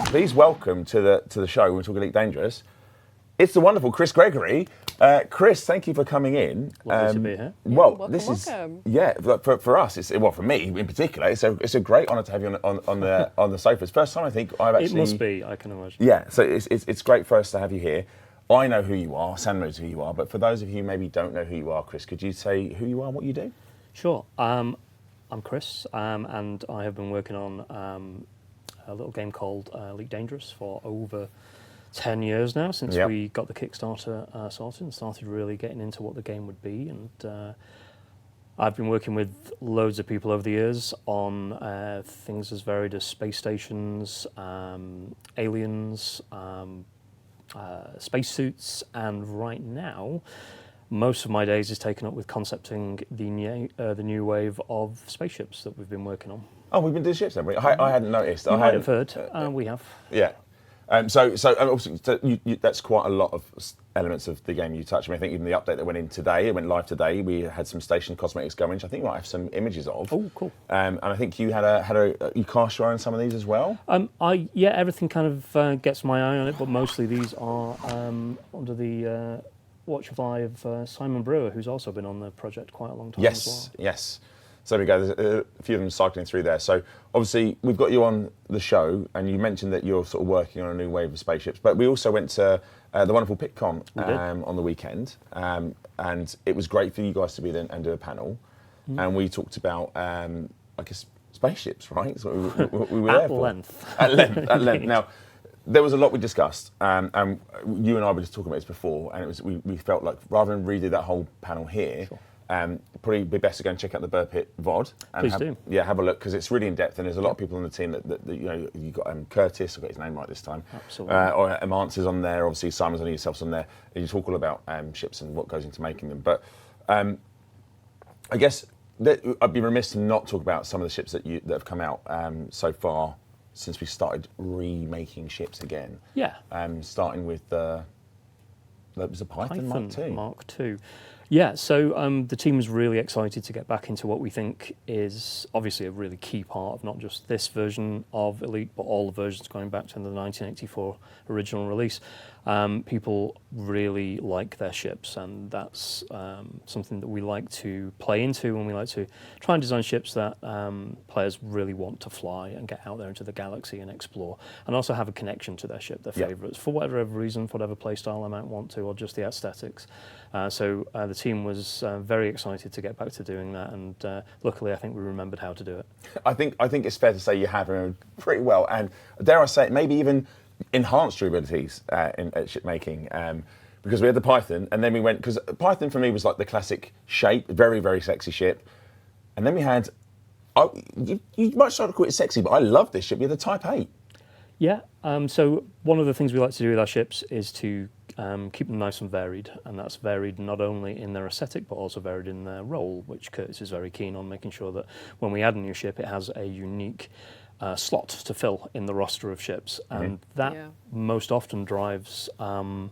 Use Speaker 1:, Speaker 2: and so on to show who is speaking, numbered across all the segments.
Speaker 1: please welcome to the show, when we talk Elite Dangerous, it's the wonderful Chris Gregory. Chris, thank you for coming in.
Speaker 2: Lovely to be here.
Speaker 1: Well,
Speaker 3: welcome,
Speaker 1: this is
Speaker 3: welcome.
Speaker 1: for us. For me in particular, it's a great honour to have you on the sofa. It's the first time I think I've actually.
Speaker 2: It must be, I can imagine.
Speaker 1: Yeah, so it's great for us to have you here. I know who you are, Sam knows who you are, but for those of you who maybe don't know who you are, Chris, could you say who you are and what you do?
Speaker 2: Sure. I'm Chris, and I have been working on a little game called Elite Dangerous for over 10 years now, since we got the Kickstarter sorted and started really getting into what the game would be. And I've been working with loads of people over the years on things as varied as space stations, aliens, spacesuits, and right now, most of my days is taken up with concepting the new wave of spaceships that we've been working on.
Speaker 1: Oh, we've been doing ships, haven't we? I hadn't noticed.
Speaker 2: You might have heard. We have.
Speaker 1: Yeah. So that's quite a lot of elements of the game you touched. I mean, I think even the update that went in today, it went live today. We had some station cosmetics going, which I think you might have some images of.
Speaker 2: Oh, cool.
Speaker 1: And I think you you cast your eye on some of these as well.
Speaker 2: Everything kind of gets my eye on it, but mostly these are under the watch of eye of Simon Brewer, who's also been on the project quite a long time as well.
Speaker 1: Yes. So there we go, there's a few of them cycling through there. So obviously we've got you on the show, and you mentioned that you're sort of working on a new wave of spaceships, but we also went to the wonderful PitCon on the weekend, and it was great for you guys to be there and do a panel, and we talked about, I guess, spaceships, right? So we were there for. At length. Now, there was a lot we discussed, and you and I were just talking about this before, and it was we felt like rather than redo that whole panel here, probably be best to go and check out the Burr Pit VOD. And
Speaker 2: Please do.
Speaker 1: Yeah, have a look, because it's really in depth, and there's a lot of people on the team that you know, you've got Curtis, I've got his name right this time.
Speaker 2: Absolutely.
Speaker 1: Or Amance's on there, obviously Simon's on, yourself's on there, and you talk all about ships and what goes into making them. But I guess I'd be remiss to not talk about some of the ships that have come out so far since we started remaking ships again.
Speaker 2: Yeah.
Speaker 1: Starting with the Python Mark II.
Speaker 2: Mark II. Yeah, so the team is really excited to get back into what we think is obviously a really key part of not just this version of Elite, but all the versions going back to the 1984 original release. People really like their ships, and that's something that we like to play into, and we like to try and design ships that players really want to fly and get out there into the galaxy and explore, and also have a connection to their ship, their favourites, for whatever reason, for whatever playstyle I might want to, or just the aesthetics. So the team was very excited to get back to doing that, and luckily I think we remembered how to do it.
Speaker 1: I think it's fair to say you have pretty well, and dare I say it, maybe even enhanced your abilities at ship making, because we had the Python, and then we went, because Python for me was like the classic shape, very, very sexy ship, and then we had, you might start to call it sexy, but I love this ship, we had the Type 8.
Speaker 2: Yeah, so one of the things we like to do with our ships is to keep them nice and varied, and that's varied not only in their aesthetic but also varied in their role, which Curtis is very keen on making sure that when we add a new ship it has a unique slot to fill in the roster of ships, and that most often drives our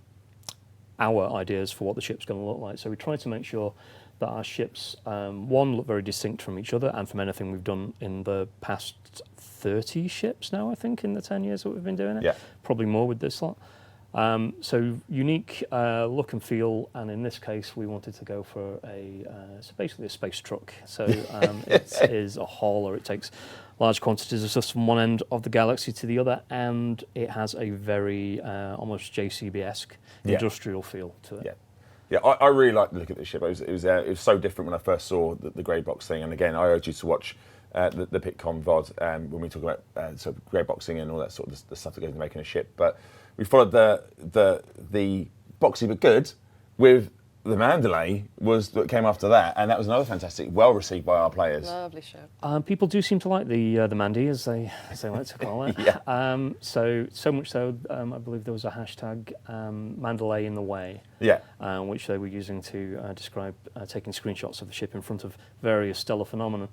Speaker 2: ideas for what the ship's going to look like. So we try to make sure that our ships, one, look very distinct from each other and from anything we've done in the past 30 ships now, I think, in the 10 years that we've been doing it. Yeah. Probably more with this lot. So unique look and feel, and in this case we wanted to go for so basically a space truck. So it is a hauler. It takes large quantities of stuff from one end of the galaxy to the other, and it has a very almost JCB-esque industrial feel to it.
Speaker 1: Yeah, I really like the look of this ship. It was so different when I first saw the grey box thing, and again I urge you to watch the PitCon VOD when we talk about sort of grey boxing and all that sort of the stuff that goes into making a ship. But we followed the boxy but good with the Mandalay that came after that, and that was another fantastic, well received by our players.
Speaker 3: Lovely ship.
Speaker 2: People do seem to like the Mandy, as they like to call it. So much so, I believe there was a hashtag Mandalay in the way. Which they were using to describe taking screenshots of the ship in front of various stellar phenomena.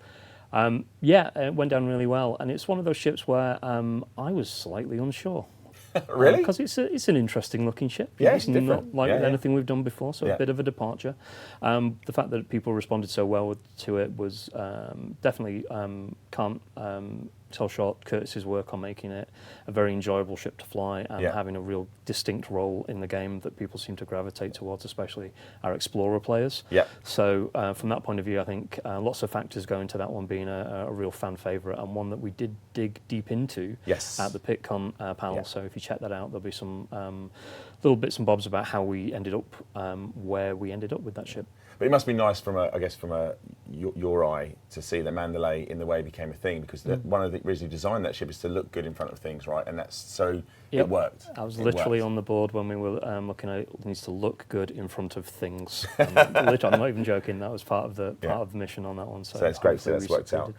Speaker 2: It went down really well, and it's one of those ships where I was slightly unsure.
Speaker 1: Really?
Speaker 2: Because it's an interesting looking ship.
Speaker 1: Yeah,
Speaker 2: it's
Speaker 1: different.
Speaker 2: Not like anything we've done before, so a bit of a departure. The fact that people responded so well to it was definitely can't sell short Curtis's work on making it a very enjoyable ship to fly and having a real distinct role in the game that people seem to gravitate towards, especially our Explorer players.
Speaker 1: Yeah.
Speaker 2: So from that point of view, I think lots of factors go into that one being a real fan favourite, and one that we did dig deep into at the PitCon panel.
Speaker 1: Yeah.
Speaker 2: So if you check that out, there'll be some little bits and bobs about how we ended up where we ended up with that ship.
Speaker 1: But it must be nice from your eye to see that Mandalay in the way became a thing, because one of the originally designed that ship is to look good in front of things, right? And that's so it worked.
Speaker 2: I was literally on the board when we were looking at it needs to look good in front of things. Literally, I'm not even joking. That was part of the mission on that one. So
Speaker 1: it's great to see that's worked out.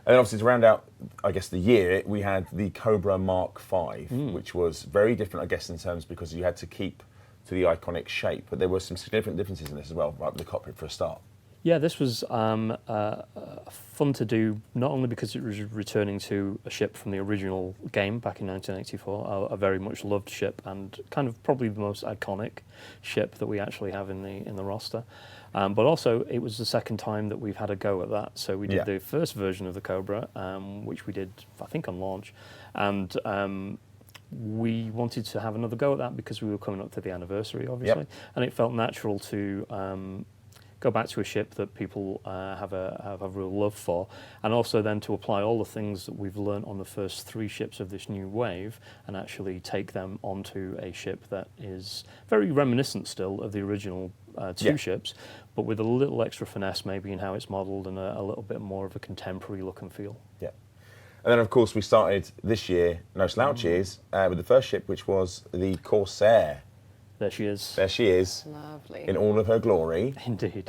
Speaker 1: And then obviously to round out, I guess, the year, we had the Cobra Mark V, which was very different, I guess, in terms because you had to keep to the iconic shape, but there were some significant differences in this as well, right with the cockpit for a start.
Speaker 2: Yeah, this was fun to do, not only because it was returning to a ship from the original game back in 1984, a very much loved ship, and kind of probably the most iconic ship that we actually have in the roster. But also, it was the second time that we've had a go at that. So we did the first version of the Cobra, which we did, I think, on launch, and we wanted to have another go at that because we were coming up to the anniversary, obviously, and it felt natural to go back to a ship that people have a real love for, and also then to apply all the things that we've learnt on the first 3 ships of this new wave and actually take them onto a ship that is very reminiscent still of the original 2 ships, but with a little extra finesse maybe in how it's modelled and a little bit more of a contemporary look and feel.
Speaker 1: Yeah. And then, of course, we started this year, no slouches, with the first ship, which was the Corsair.
Speaker 2: There she is.
Speaker 1: There she is.
Speaker 3: Lovely.
Speaker 1: In all of her glory.
Speaker 2: Indeed.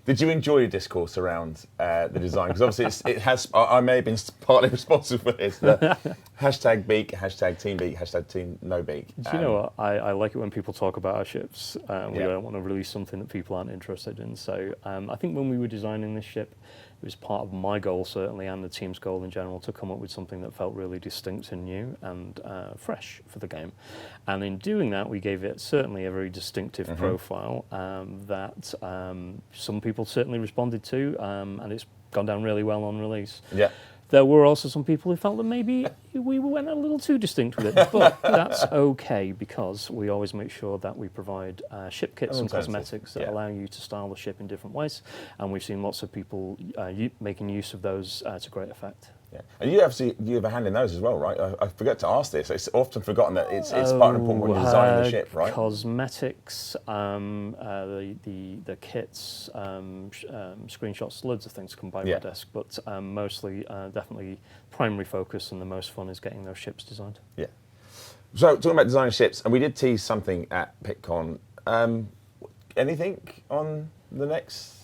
Speaker 1: Did you enjoy the discourse around the design? Because obviously it has, I may have been partly responsible for this, the hashtag beak, hashtag team beak, hashtag team no beak.
Speaker 2: Do you know what? I like it when people talk about our ships. We don't want to release something that people aren't interested in. So I think when we were designing this ship, it was part of my goal, certainly, and the team's goal in general, to come up with something that felt really distinct and new and fresh for the game. And in doing that, we gave it certainly a very distinctive profile that some people certainly responded to, and it's gone down really well on release.
Speaker 1: Yeah.
Speaker 2: There were also some people who felt that maybe we went a little too distinct with it, but that's okay because we always make sure that we provide ship kits and cosmetics that allow you to style the ship in different ways, and we've seen lots of people making use of those to great effect.
Speaker 1: Yeah. And you have a hand in those as well, right? I forgot to ask this. It's often forgotten that it's part of important when you're designing the ship, right?
Speaker 2: Cosmetics, the kits, screenshots, loads of things come by my desk, but mostly, definitely, primary focus and the most fun is getting those ships designed.
Speaker 1: Yeah. So talking about designing ships, and we did tease something at PitCon. Anything on the next?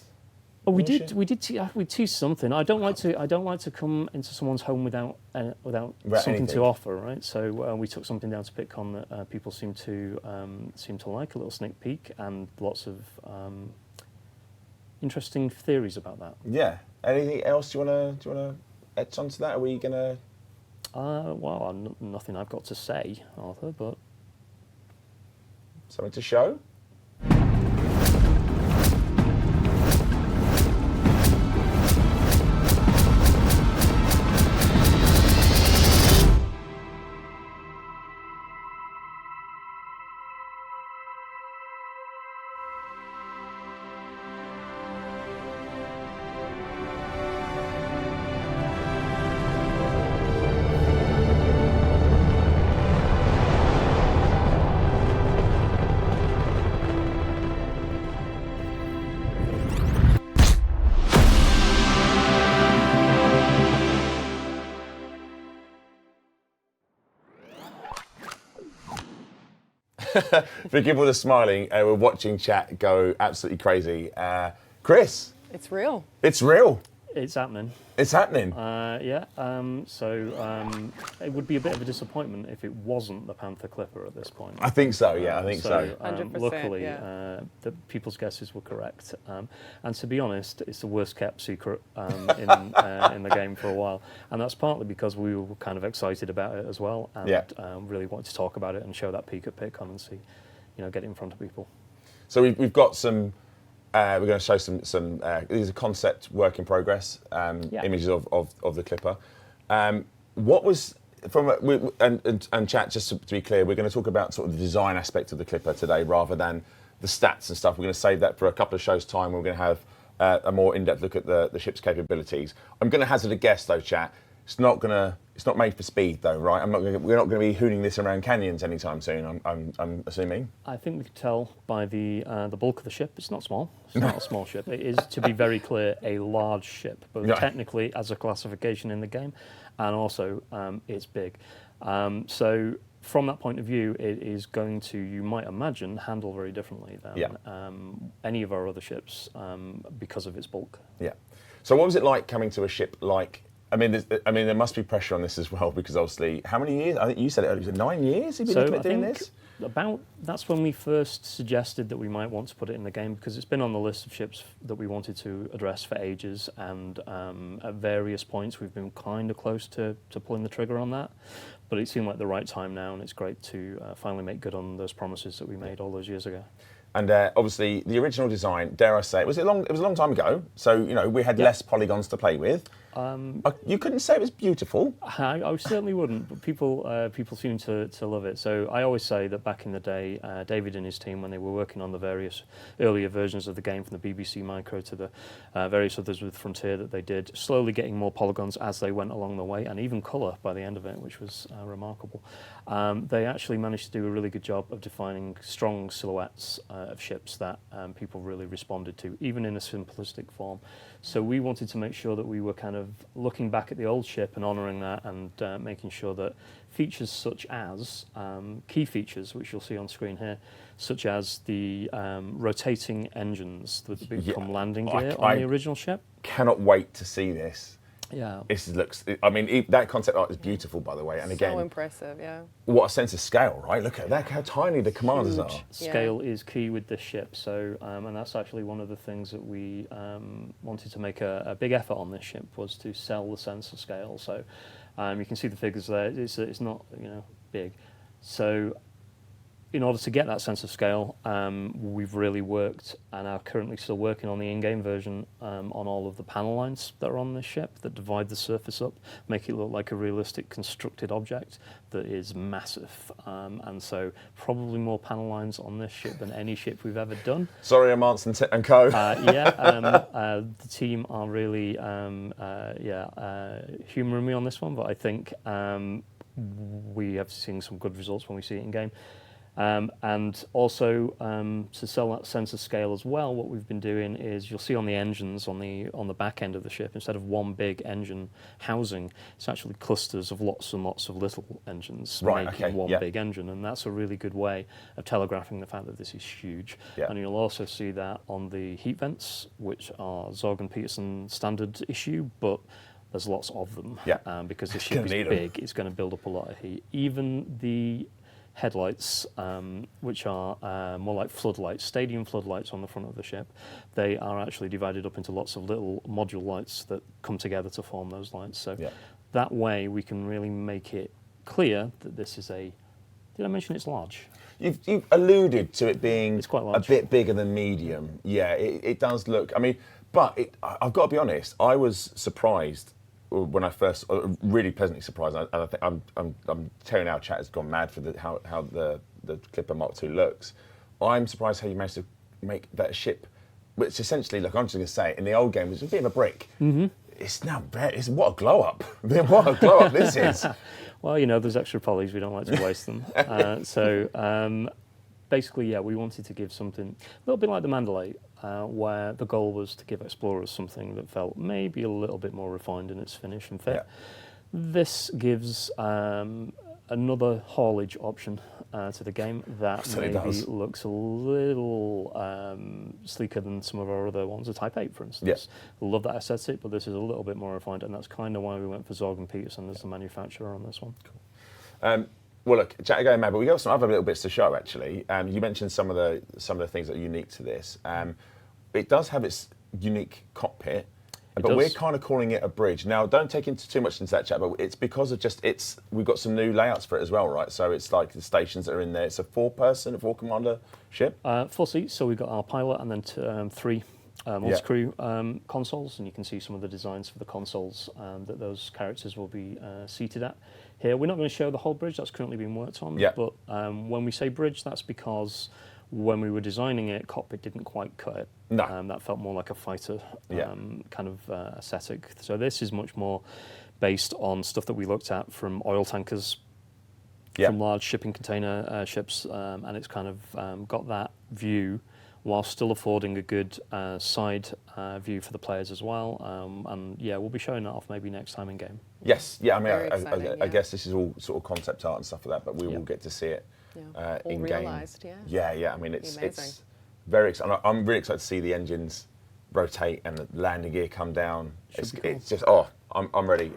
Speaker 2: Oh, we teased something. I don't like to come into someone's home without something to offer, right? So we took something down to PitCon that people seem to like, a little sneak peek, and lots of interesting theories about that.
Speaker 1: Yeah. Anything else do you wanna etch onto that? Are we gonna?
Speaker 2: Well, nothing I've got to say, Arthur, but
Speaker 1: Something to show? Forgive all the smiling. We're watching chat go absolutely crazy. Chris.
Speaker 3: It's real.
Speaker 1: It's real.
Speaker 2: it's happening.
Speaker 1: It's happening.
Speaker 2: Yeah. So it would be a bit of a disappointment if it wasn't the Panther Clipper at this point.
Speaker 1: I think so. Yeah, I think so.
Speaker 3: 100%,
Speaker 2: Luckily,
Speaker 3: yeah.
Speaker 2: the people's guesses were correct. And to be honest, it's the worst kept secret in the game for a while. And that's partly because we were kind of excited about it as well, and really wanted to talk about it and show that peak at PitCon and see, get it in front of people.
Speaker 1: So we've got some. We're going to show some. These are concept work in progress images of the Clipper. What was and chat, just to be clear, we're going to talk about sort of the design aspect of the Clipper today rather than the stats and stuff. We're going to save that for a couple of shows' time. We're going to have a more in-depth look at the ship's capabilities. I'm going to hazard a guess though, chat. It's not made for speed though, right? We're not going to be hooning this around canyons anytime soon. I'm assuming.
Speaker 2: I think we could tell by the bulk of the ship. It's not small. It's not a small ship. It is, to be very clear, a large ship, both technically as a classification in the game, and also it's big. So from that point of view, it is going to, you might imagine, handle very differently than any of our other ships because of its bulk. Yeah.
Speaker 1: So what was it like coming to a ship like? I mean, there must be pressure on this as well because obviously, how many years? I think you said it earlier. 9 years you've been looking at doing this.
Speaker 2: That's when we first suggested that we might want to put it in the game because it's been on the list of ships that we wanted to address for ages, and at various points we've been kind of close to pulling the trigger on that. But it seemed like the right time now, and it's great to finally make good on those promises that we made all those years ago.
Speaker 1: And obviously, the original design, dare I say, it was a long time ago. So we had less polygons to play with. You couldn't say it was beautiful.
Speaker 2: I certainly wouldn't, but people seem to love it. So I always say that back in the day, David and his team, when they were working on the various earlier versions of the game, from the BBC Micro to the various others with Frontier that they did, slowly getting more polygons as they went along the way, and even colour by the end of it, which was remarkable. They actually managed to do a really good job of defining strong silhouettes of ships that people really responded to, even in a simplistic form. So we wanted to make sure that we were kind of looking back at the old ship and honouring that, and making sure that features such as, key features, which you'll see on screen here, such as the rotating engines that become landing gear on the original ship.
Speaker 1: Cannot wait to see this.
Speaker 2: Yeah.
Speaker 1: This looks, I mean, that concept art is beautiful, by the way. And again,
Speaker 3: so impressive, yeah.
Speaker 1: What a sense of scale, right? Look at that, how tiny the commanders are.
Speaker 2: Scale is key with this ship. So, and that's actually one of the things that we wanted to make a big effort on this ship, was to sell the sense of scale. So, you can see the figures there. It's not big. So, in order to get that sense of scale, we've really worked and are currently still working on the in-game version on all of the panel lines that are on this ship that divide the surface up, make it look like a realistic constructed object that is massive. And so probably more panel lines on this ship than any ship we've ever done.
Speaker 1: Sorry, Amance and Co.
Speaker 2: The team are really humouring me on this one, but I think we have seen some good results when we see it in game. And also to sell that sense of scale as well, what we've been doing is, you'll see on the engines on the back end of the ship, instead of one big engine housing, it's actually clusters of lots and lots of little engines making one big engine, and that's a really good way of telegraphing the fact that this is huge. And you'll also see that on the heat vents, which are Zorg and Peterson standard issue, but there's lots of them because the ship is big. It's going to build up a lot of heat. Even the headlights, which are more like floodlights, stadium floodlights on the front of the ship, they are actually divided up into lots of little module lights that come together to form those lights. So that way we can really make it clear that this is a... Did I mention it's large?
Speaker 1: You've alluded to it being
Speaker 2: it's quite large.
Speaker 1: A bit bigger than medium. Yeah, it does look... I mean, but I've got to be honest, I was surprised when I first, really pleasantly surprised, and I think I'm tearing our chat has gone mad for how the Clipper Mark II looks. I'm surprised how you managed to make that ship, which essentially, look, I'm just going to say, in the old game, it was a bit of a brick. Mm-hmm. It's now better. What a glow up! What a glow up this is.
Speaker 2: Well, there's extra polys. We don't like to waste them. Basically, we wanted to give something a little bit like the Mandalay, where the goal was to give explorers something that felt maybe a little bit more refined in its finish and fit. This gives another haulage option to the game that looks a little sleeker than some of our other ones, a Type 8 for instance. I love that aesthetic, but this is a little bit more refined, and that's kind of why we went for Zorg and Peterson as the manufacturer on this one.
Speaker 1: Cool. Well, look, chat going mad, but we got some other little bits to show actually. You mentioned some of the things that are unique to this. It does have its unique cockpit, but we're kind of calling it a bridge. Now, don't take too much into that chat, but it's because of we've got some new layouts for it as well, right? So it's like the stations that are in there. It's a four-commander ship.
Speaker 2: 4 seats, so we've got our pilot and then 3 multi-crew consoles, and you can see some of the designs for the consoles that those characters will be seated at. Here, we're not going to show the whole bridge, that's currently being worked on, but when we say bridge, that's because when we were designing it, cockpit didn't quite cut it.
Speaker 1: No.
Speaker 2: That felt more like a fighter kind of aesthetic. So this is much more based on stuff that we looked at from oil tankers, from large shipping container ships, and it's kind of got that view while still affording a good side view for the players as well. And yeah, we'll be showing that off maybe next time in game.
Speaker 1: Yes, yeah, I mean, I
Speaker 3: Exciting,
Speaker 1: guess this is all sort of concept art and stuff like that, but we will get to see it in game.
Speaker 3: Realised,
Speaker 1: Yeah, I mean, it's very exciting. I'm really excited to see the engines rotate and the landing gear come down. It's just, I'm ready.